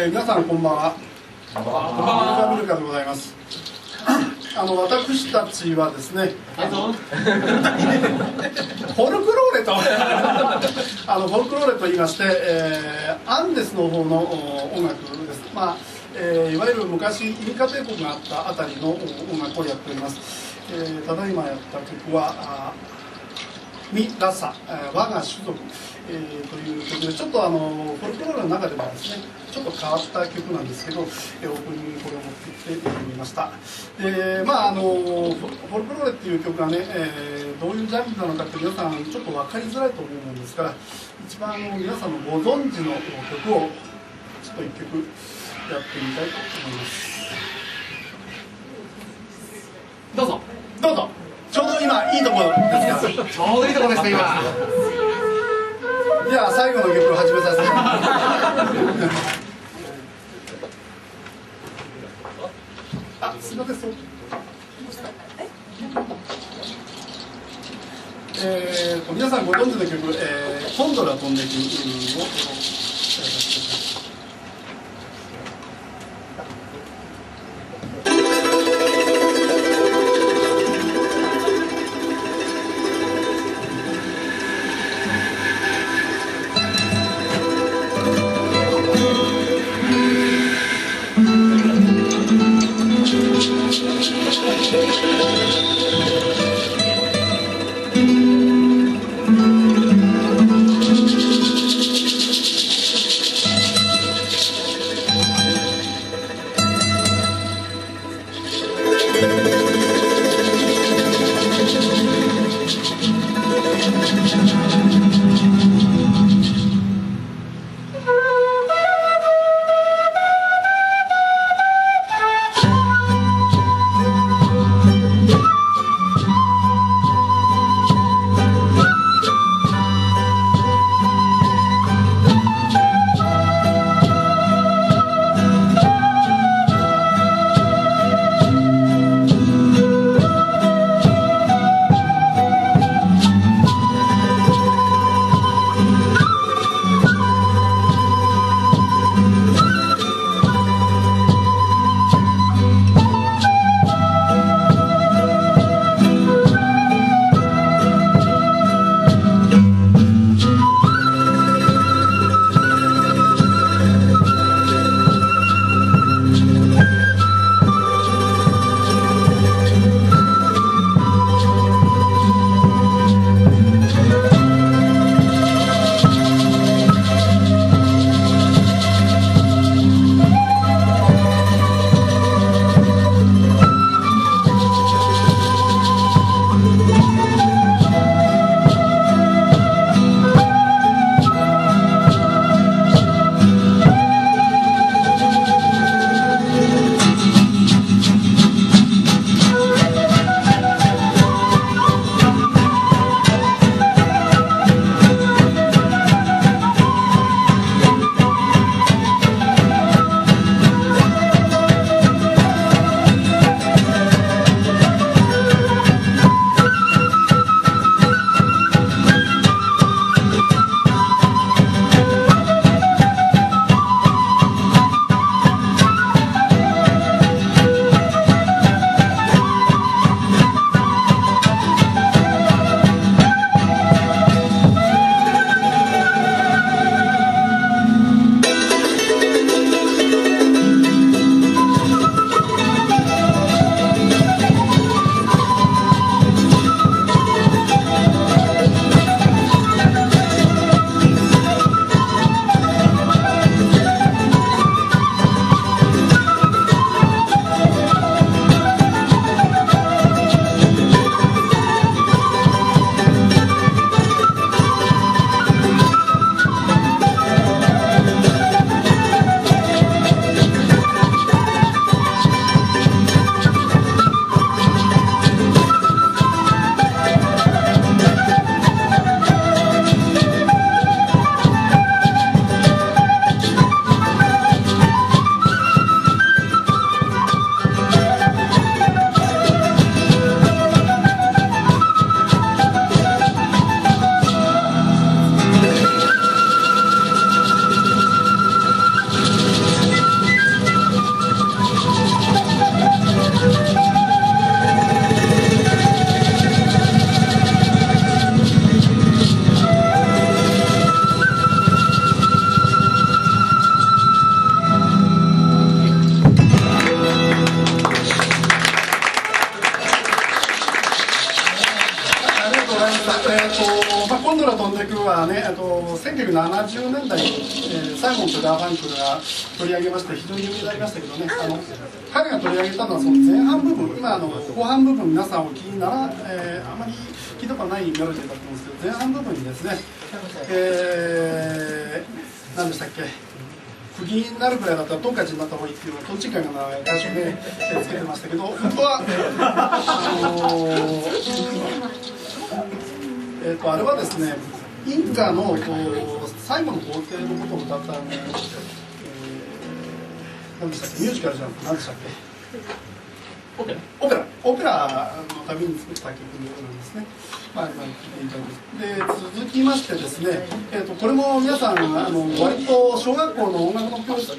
皆さんこんばんは。ミルカミルカでございます。私たちはですね、フォルクローレとフォルクローレと言いまして、アンデスの方の音楽です。いわゆる昔インカ帝国があったあたりの音楽をやっております。ただいまやった曲はミ・ラサ、我が種族、という曲で、ちょっとフォルクローレの中でもですね、ちょっと変わった曲なんですけど、オープニングにこれを持ってきてみました。フォルクローレっていう曲がね、どういうジャンルなのかって皆さんちょっと分かりづらいと思うんですから、一番皆さんのご存知の曲をちょっと一曲やってみたいと思います。どうぞ。どうぞ。ちょうど今いいところですから。ちょうどいいところですね、今。じゃあ最後の曲を始めさせてすいません、そう皆さんご存知の曲「コンドラ飛んでく」を今度の飛んでくはね、1970年代に、サイモンとガーファンクルが取り上げまして非常に有名になりましたけどね、彼が取り上げたのはその前半部分、今後半部分皆さんお聞きになら、あまり聞いたことないメロディーだと思うんですけど、前半部分にですね、何でしたっけ、不義になるくらいだったらトンカチになった方がいいっていうのをトンチンカンが歌手でつけてましたけど、本当はあれはですね、インカの最後の皇帝のことを歌った何でしたっけ、ミュージカルじゃなくて何でしたっけ、オペラのために作った曲なんですね。今聞いていただきます。で、続きましてですね、これも皆さん割と小学校の音楽の教科書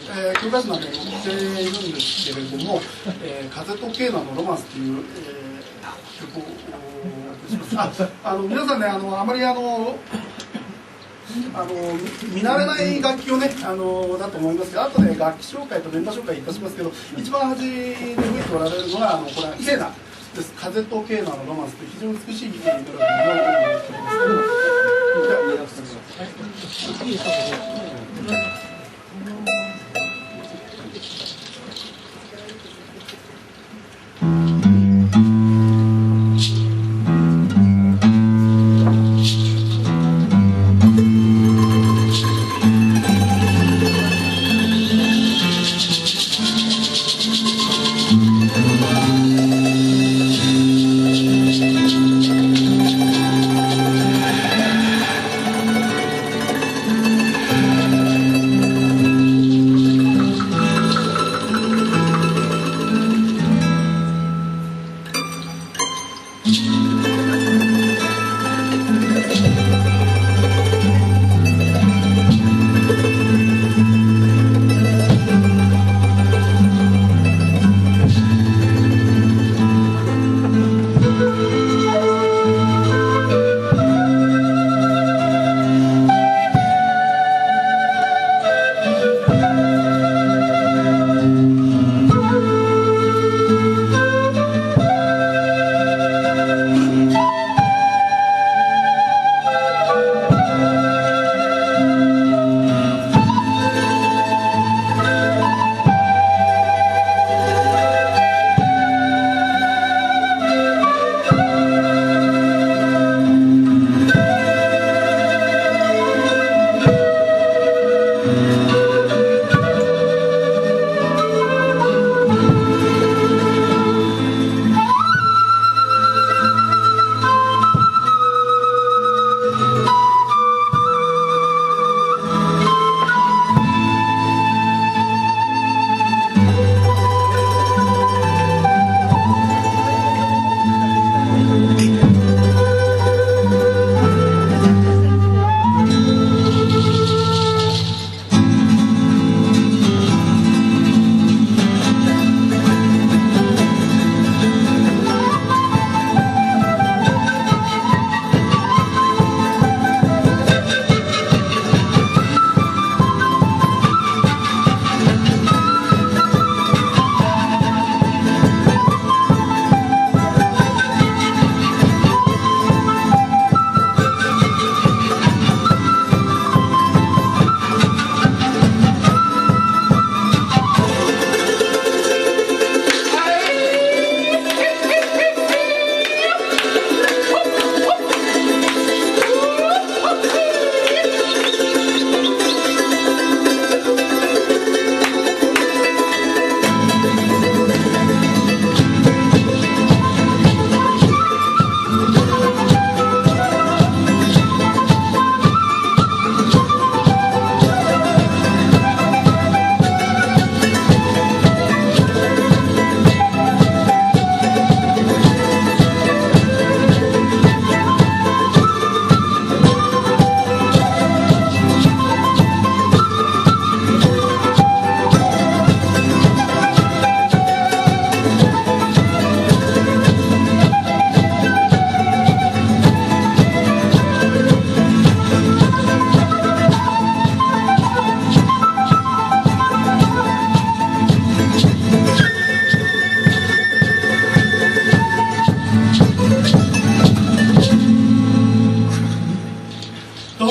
なんかに載っているんですけれども「風とケーナのロマンス」という、曲をお送りします。皆さんね、あまり見慣れない楽器をね、だと思いますけど、後で楽器紹介とメンバー紹介いたしますけど、一番端で吹いておられるのがこれはイレナです。風とケーナのロマンスという非常に美しいメロディーの曲ですけど、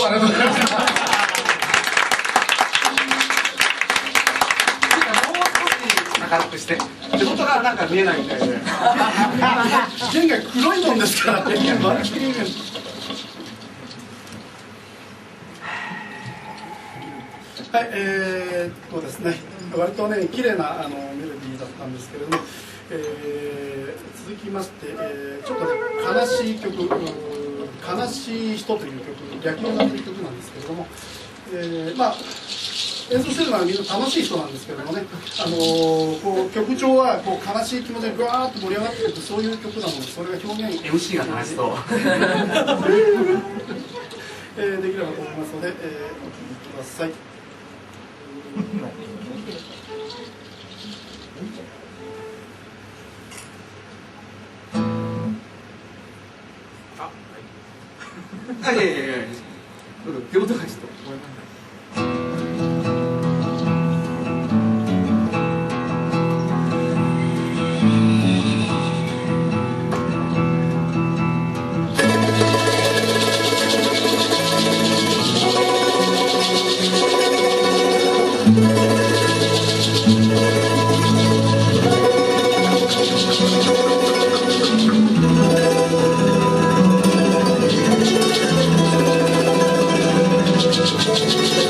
ありがとうございました。もう少し明るくして、手元がなんか見えないみたいで。弦が黒いもんですからね。はい、ですね、割とね、綺麗なメロディーだったんですけれども、続きまして、ちょっとね、悲しい曲、悲しい人という曲、野球になっている曲なんですけれども、まあ、演奏してるのはみんな楽しい人なんですけれどもね、こう曲調はこう悲しい気持ちでぐわーっと盛り上がっていく、そういう曲なので、それが表現 MC が楽しそう。できればと思いますので、お聴きください。あ、いやいやいや、手元がちょっと。Thank you.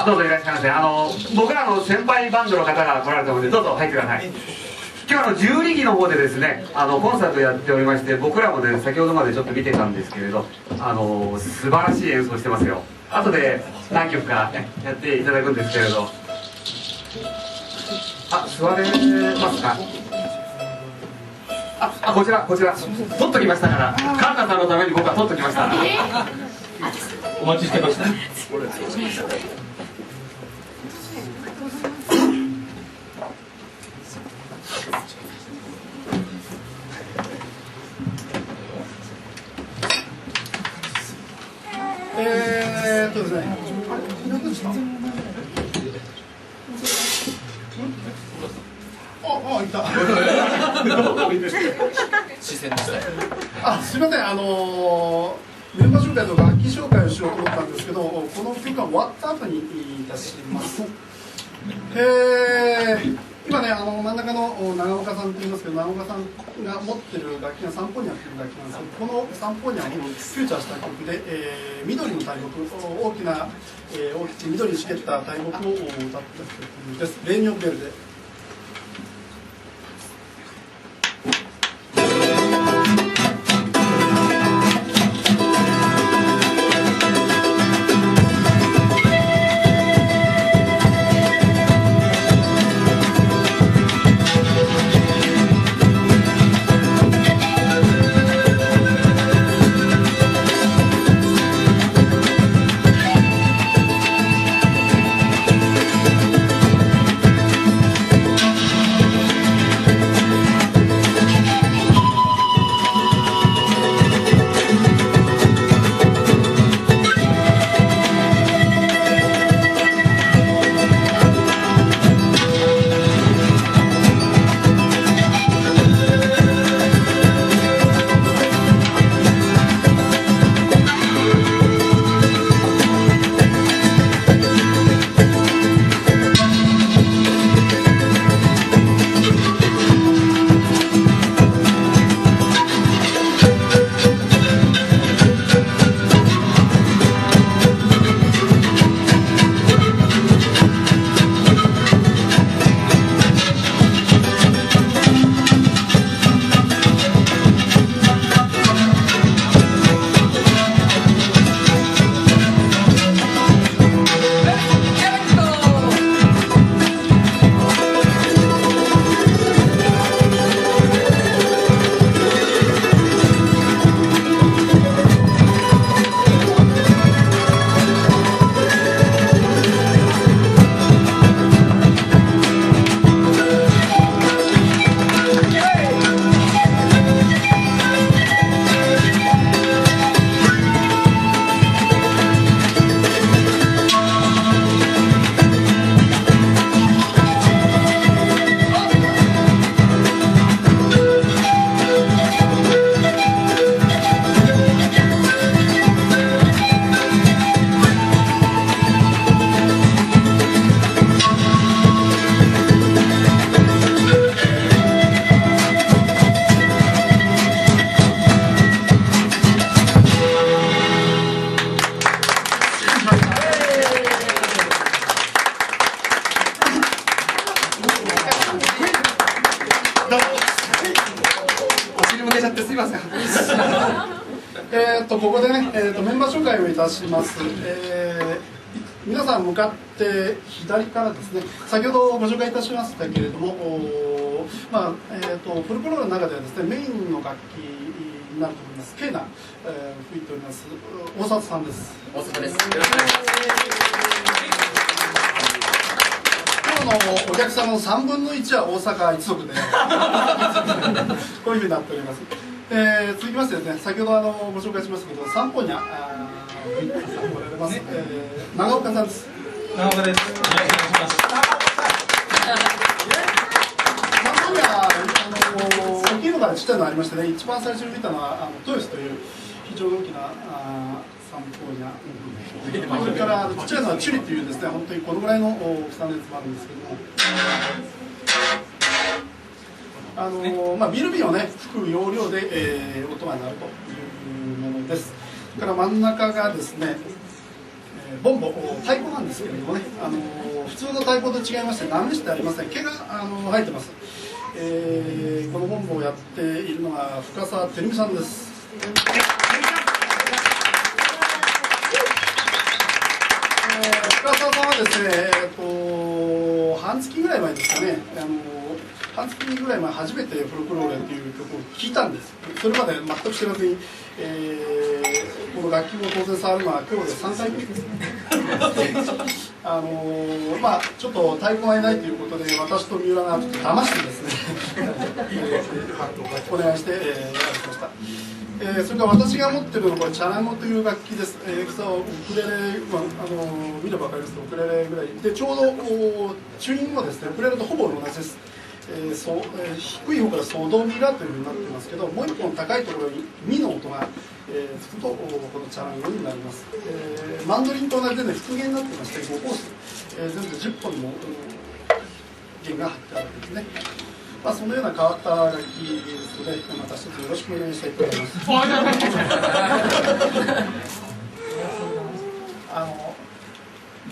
どうぞいらっしゃいませ。僕らの先輩バンドの方が来られたので、どうぞ入ってください。今日10力の方でですね、コンサートやっておりまして、僕らもね、先ほどまでちょっと見てたんですけれど、素晴らしい演奏してますよ。後で何曲か、ね、やっていただくんですけれど、座れますか。こちら取っときましたから、カンナさんのために僕は取っときました。お待ちしてました。ですね、いた。視線でした。すみません、メンバー紹介と楽器紹介をしようと思ったんですけど、この曲が終わった後にいたします。今ね、真ん中の長岡さんと言いますけど、長岡さんが持ってる楽器がサンポニャっていう楽器なんですけど、このサンポニャをフューチャーした曲で、緑の大木、大きな、大きく緑に茂った大木を歌った曲です。レーニョンベルで。ここでね、メンバー紹介をいたします。皆さん向かって左からですね、先ほどご紹介いたしましたけれども、フルプロの中ではですね、メインの楽器になると思います。ケーナ、吹いております大里さんです。大里です。今日のお客様の3分の1は大阪一族でこういうふうになっております。続きましてですね、先ほどご紹介しましたけど、サンポニャ来られます、長岡さんです。長岡です。よろしくお願いします。サンポニャ大きいのからちっちゃいのありましてね、一番最初に見たのは豊洲という非常に大きなサンポニャ、それからちっちゃいのはチュリっていうですね、本当にこのぐらいの大きさのやつもあるんですけども。ビルビンをね吹く要領で、音が鳴るというものです。それから真ん中がですね、ボンボ太鼓なんですけれどもね、普通の太鼓と違いまして波してありません。毛が生えてます。このボンボをやっているのが深澤照美さんです。深澤さんはですね、半月ぐらい前ですかね、半月ぐらい前初めてフォルクローレという曲を聴いたんです。それまで全く知らずに、この楽器も当然触るのは今日で3回目ですね。まあちょっと太鼓がいないということで私と三浦がちょっと騙してですねお願いして、やらせました。それから私が持ってるのはこれチャランゴという楽器です。ウクレレ、見れば分かりますけどウクレレぐらいでちょうどチューニングもですねウクレレとほぼ同じです。低い方からソドミラというふうになってますけど、もう一本高いところにミの音が、つくとこのチャランゴになります。マンドリンと同じで、ね、復元になってまして5コース、全部10本の弦が張ってあるわけですね。まあ、そのような変わった楽器ですので、また一つよろしくお願いしたいと思います。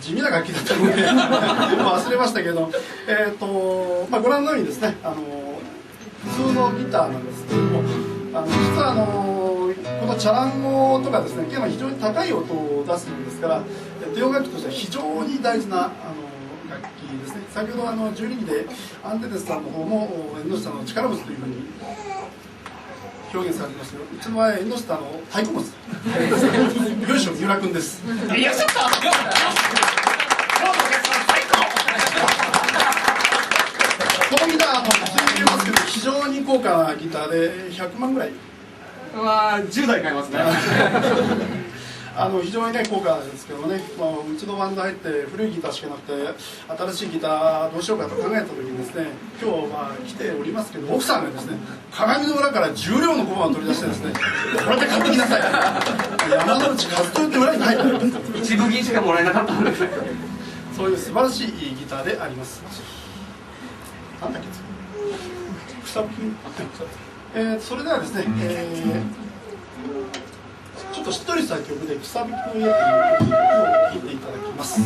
地味な楽器だったので忘れましたけど、まあ、ご覧のようにですね、普通のギターなんですけども、実はこのチャランゴとかですね、非常に高い音を出すんですから、低音楽器としては非常に大事な楽器ですね。先ほど12期でアンテネスさんの方も縁の下の力持ちというふうに表現されてますけど、うちの場合は縁の下の太鼓持ちよいしょ三浦君です。よいしょっとこのギター普通に言いますけど非常に高価なギターで100万ぐらい10台買いますね非常にね高価ですけどね、まあ、うちのバンド入って古いギターしかなくて新しいギターどうしようかと考えた時にですね、今日来ておりますけど奥さんがですね鏡の裏から重量の小判を取り出してですねこれで買ってきなさい山之内和豊って裏に入ってるんです一部銀しかもらえなかったんですねそういう素晴らしいギターであります。なんだっけ草吹きそれではですね、ちょっとしっとりした曲で草吹きの家という曲を聴いていただきます。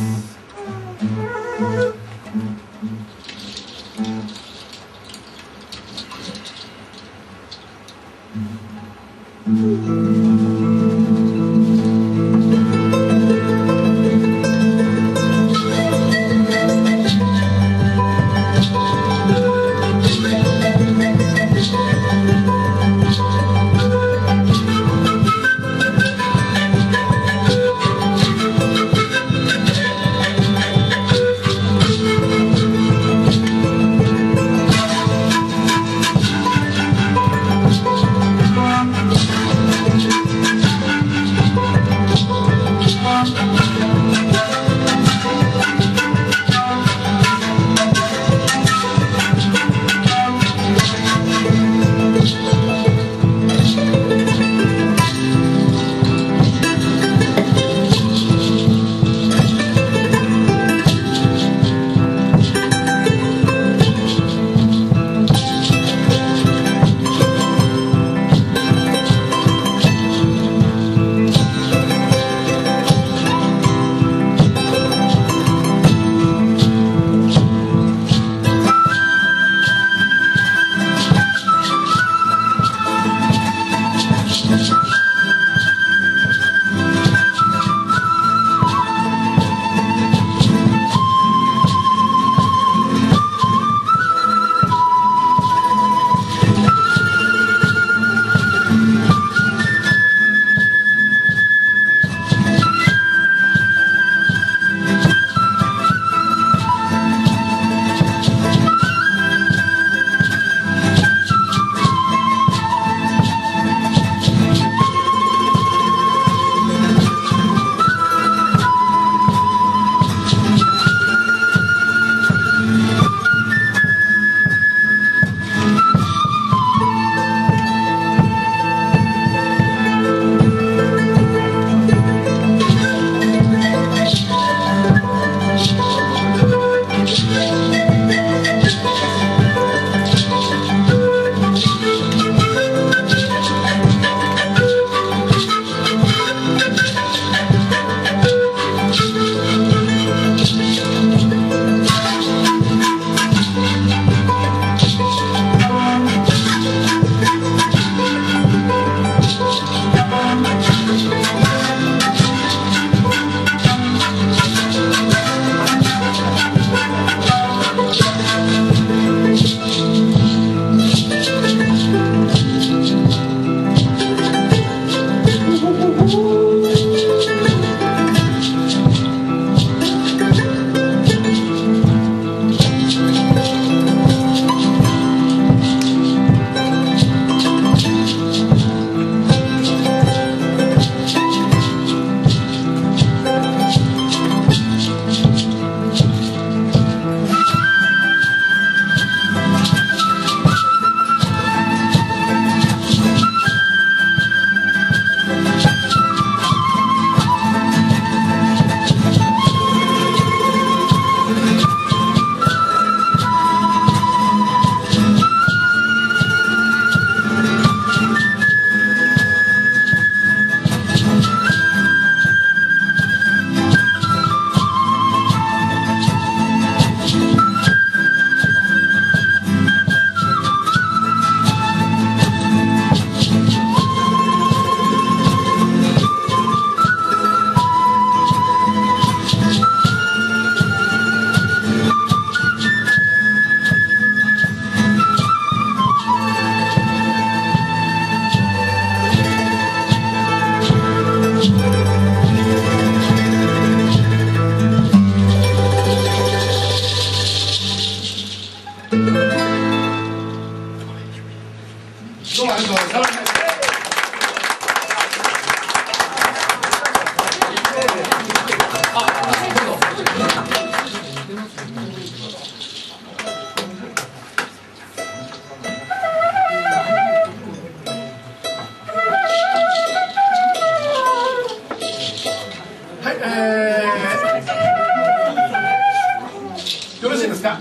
よろしいですか。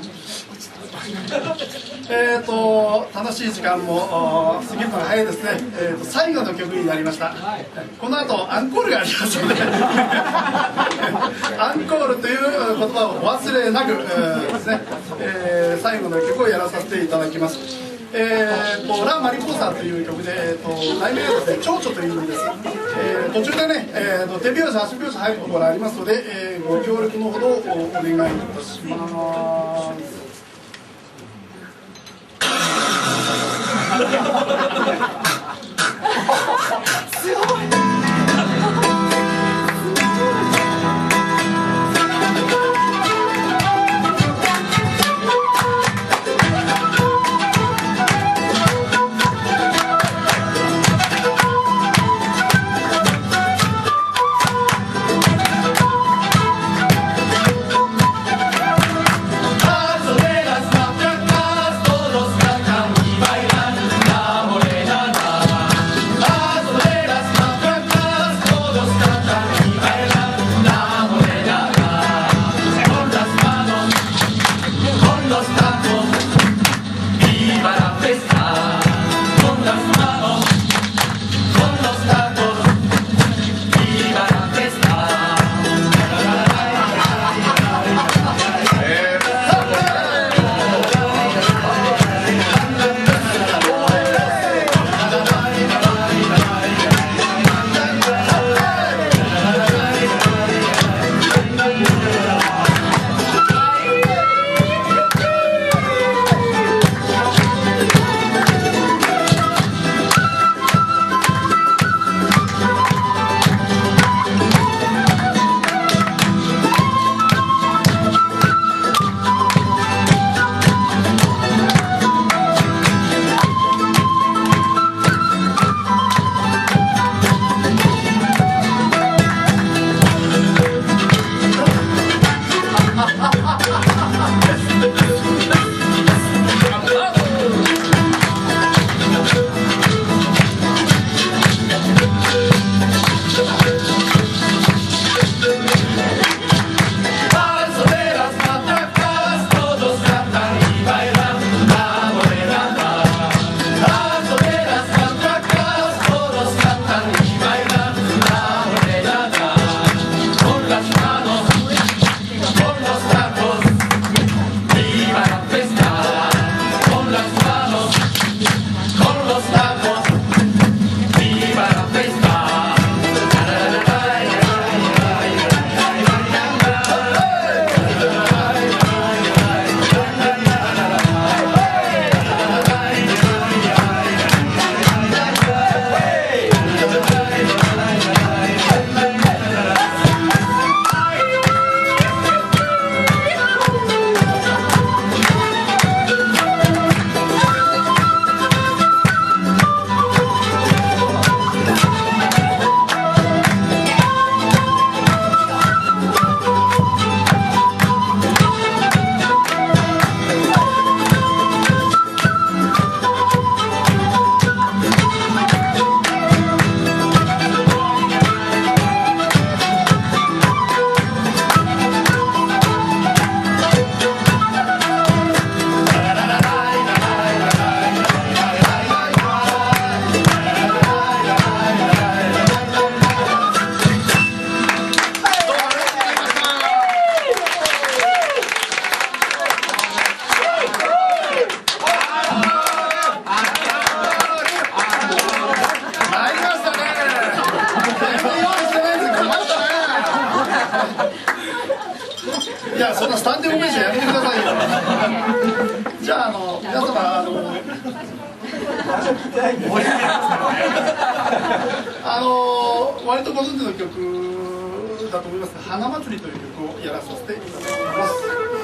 楽しい時間も過ぎるのが早いですね。最後の曲になりました。この後アンコールがありますのでアンコールという言葉をお忘れなくですね、最後の曲をやらさせていただきます。ラ・マリポーサという曲で、題名はですね、蝶々というんです。途中でね、手拍子、足拍子入るところありますので、ご協力のほどお願いいたします。すごい。いや、そんなスタンディングオベーションやめてくださいよ。じゃあ、皆様、割とご存知の曲だと思いますが、花祭りという曲をやらさせていただきます。